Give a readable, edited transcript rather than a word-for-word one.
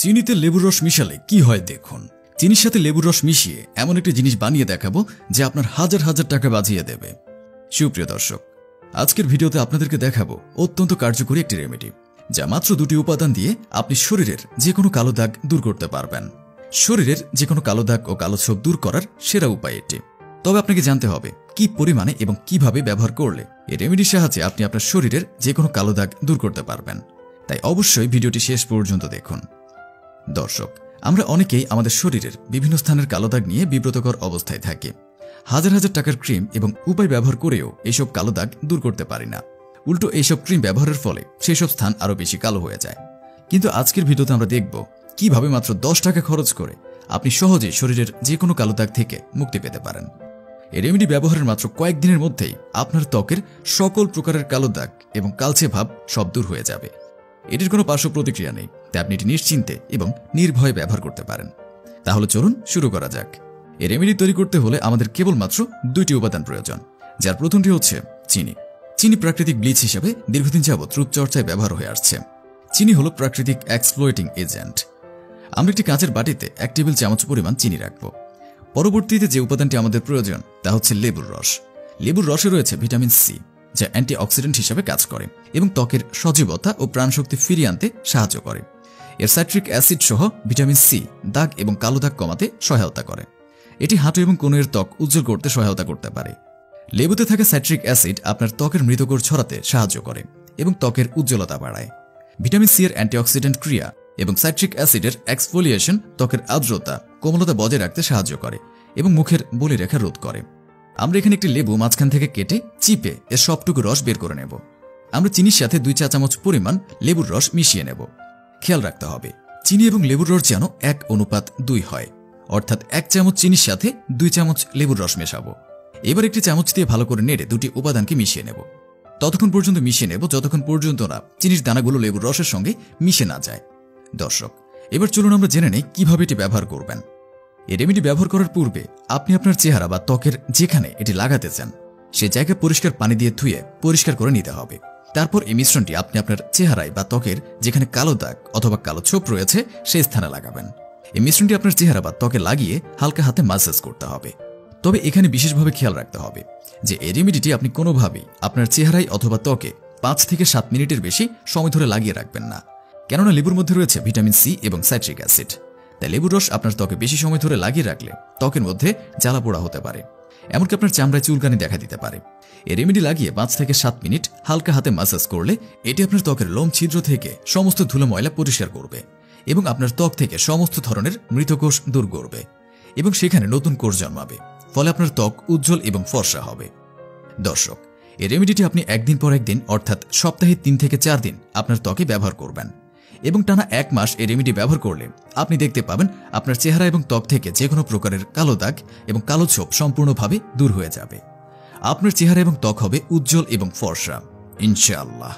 চিনিতে লেবুর রস মিশালে কি হয় দেখুন। চিনির সাথে লেবুর রস মিশিয়ে এমন একটি জিনিস বানিয়ে দেখাবো যা আপনার হাজার হাজার টাকা বাঁচিয়ে দেবে। সুপ্রিয় দর্শক, আজকের ভিডিওতে আপনাদেরকে দেখাবো অত্যন্ত কার্যকরী একটি রেমেডি, যা মাত্র 2টি উপাদান দিয়ে আপনি শরীরের যে কোনো কালো দাগ দূর করতে পারবেন। শরীরের যে কোনো কালো দাগ ও কালো ছোপ দূর করার সেরা উপায় এটি। তবে আপনাকে জানতে হবে কি পরিমাণে এবং কিভাবে ব্যবহার করলে এই রেমেডির সাহায্যে আপনি আপনার শরীরের যে কোনো কালো দাগ দূর করতে পারবেন। তাই অবশ্যই ভিডিওটি শেষ পর্যন্ত দেখুন। দর্শক, আমরা অনেকেই আমাদের শরীরের বিভিন্ন স্থানের কালো দাগ নিয়ে বিব্রতকর অবস্থায় থাকি। হাজার হাজার টাকার ক্রিম এবং উপায় ব্যবহার করেও এইসব কালো দাগ দূর করতে পারি না। উল্টো এইসব ক্রিম ব্যবহারের ফলে সেসব স্থান আরও বেশি কালো হয়ে যায়। কিন্তু আজকের ভিডিওতে আমরা দেখব কিভাবে মাত্র 10 টাকা খরচ করে আপনি সহজেই শরীরের যে কোনো কালো দাগ থেকে মুক্তি পেতে পারেন। এই রেমেডি ব্যবহারের মাত্র কয়েকদিনের মধ্যেই আপনার ত্বকের সকল প্রকারের কালো দাগ এবং কালচে ভাব সব দূর হয়ে যাবে। এটির কোনো পার্শ্ব প্রতিক্রিয়া নেই, তাই আপনি এটি নিশ্চিন্তে এবং নির্ভয়ে ব্যবহার করতে পারেন। তাহলে চলুন শুরু করা যাক। এই রেমেডি তৈরি করতে হলে আমাদের কেবলমাত্র 2টি উপাদান প্রয়োজন, যার প্রথমটি হচ্ছে চিনি। চিনি প্রাকৃতিক ব্লিচ হিসেবে দীর্ঘদিন যাবৎ রূপচর্চায় ব্যবহার হয়ে আসছে। চিনি হলো প্রাকৃতিক এক্সপ্লয়েটিং এজেন্ট। আমরা একটি কাঁচের বাটিতে 1 টেবিল চামচ পরিমাণ চিনি রাখব। পরবর্তীতে যে উপাদানটি আমাদের প্রয়োজন তা হচ্ছে লেবুর রস। লেবুর রসে রয়েছে ভিটামিন সি, যা অ্যান্টিঅক্সিডেন্ট হিসেবে কাজ করে এবং ত্বকের সজীবতা ও প্রাণশক্তি ফিরিয়ে আনতে সাহায্য করে। এর সাইট্রিক অ্যাসিড সহ ভিটামিন সি দাগ এবং কালো দাগ কমাতে সহায়তা করে। এটি হাঁটু এবং কনুইয়ের ত্বক উজ্জ্বল করতে সহায়তা করতে পারে। লেবুতে থাকা সাইট্রিক অ্যাসিড আপনার ত্বকের মৃতকোষ ছড়াতে সাহায্য করে এবং ত্বকের উজ্জ্বলতা বাড়ায়। ভিটামিন সি এর অ্যান্টিঅক্সিডেন্ট ক্রিয়া এবং সাইট্রিক অ্যাসিডের এক্সফোলিয়েশন ত্বকের আর্দ্রতা কোমলতা বজায় রাখতে সাহায্য করে এবং মুখের বলিরেখা রোধ করে। আমরা এখানে একটি লেবু মাঝখান থেকে কেটে চিপে এর সবটুকু রস বের করে নেব। আমরা চিনির সাথে 2 চা চামচ পরিমাণ লেবুর রস মিশিয়ে নেব। খেয়াল রাখতে হবে চিনি এবং লেবুর রস যেন 1:2 হয়, অর্থাৎ 1 চামচ চিনির সাথে 2 চামচ লেবুর রস মেশাবো। এবার একটি চামচ দিয়ে ভালো করে নেড়ে 2টি উপাদানকে মিশিয়ে নেব। ততক্ষণ পর্যন্ত মিশিয়ে নেব যতক্ষণ পর্যন্ত না চিনির দানাগুলো লেবুর রসের সঙ্গে মিশে না যায়। দর্শক, এবার চলুন আমরা জেনে নেই কিভাবে এটি ব্যবহার করবেন। এই রেমেডি ব্যবহার করার পূর্বে আপনি আপনার চেহারা বা ত্বকের যেখানে এটি লাগাতে চান সে জায়গা পরিষ্কার পানি দিয়ে ধুয়ে পরিষ্কার করে নিতে হবে। তারপর এই মিশ্রণটি আপনি আপনার চেহারায় বা ত্বকের যেখানে কালো দাগ অথবা কালো ছোপ রয়েছে সেই স্থানে লাগাবেন। এই মিশ্রণটি আপনার চেহারা বা ত্বকে লাগিয়ে হালকা হাতে মাসাজ করতে হবে। তবে এখানে বিশেষভাবে খেয়াল রাখতে হবে যে এই রেমেডিটি আপনি কোনোভাবেই আপনার চেহারায় অথবা ত্বকে 5 থেকে 7 মিনিটের বেশি সময় ধরে লাগিয়ে রাখবেন না, কেননা লেবুর মধ্যে রয়েছে ভিটামিন সি এবং সাইট্রিক অ্যাসিড। তাই লেবুর রস আপনার ত্বকে বেশি সময় ধরে লাগিয়ে রাখলে ত্বকের মধ্যে জ্বালা পোড়া হতে পারে, এমনকি আপনার চামড়ায় চুলকানি দেখা দিতে পারে। এই রেমেডি লাগিয়ে 5 থেকে 7 মিনিট হালকা হাতে মাসাজ করলে এটি আপনার ত্বকের লোম ছিদ্র থেকে সমস্ত ধুলো ময়লা পরিষ্কার করবে এবং আপনার ত্বক থেকে সমস্ত ধরনের মৃতকোষ দূর করবে এবং সেখানে নতুন কোষ জন্মাবে। ফলে আপনার ত্বক উজ্জ্বল এবং ফর্সা হবে। দর্শক, এই রেমেডিটি আপনি একদিন পর একদিন অর্থাৎ সপ্তাহে 3 থেকে 4 দিন আপনার ত্বকে ব্যবহার করবেন এবং টানা 1 মাস এই রেমেডি ব্যবহার করলে আপনি দেখতে পাবেন আপনার চেহারা এবং ত্বক থেকে যে কোনো প্রকারের কালো দাগ এবং কালো ছোপ সম্পূর্ণভাবে দূর হয়ে যাবে। আপনার চেহারা এবং ত্বক হবে উজ্জ্বল এবং ফর্সা, ইনশাআল্লাহ।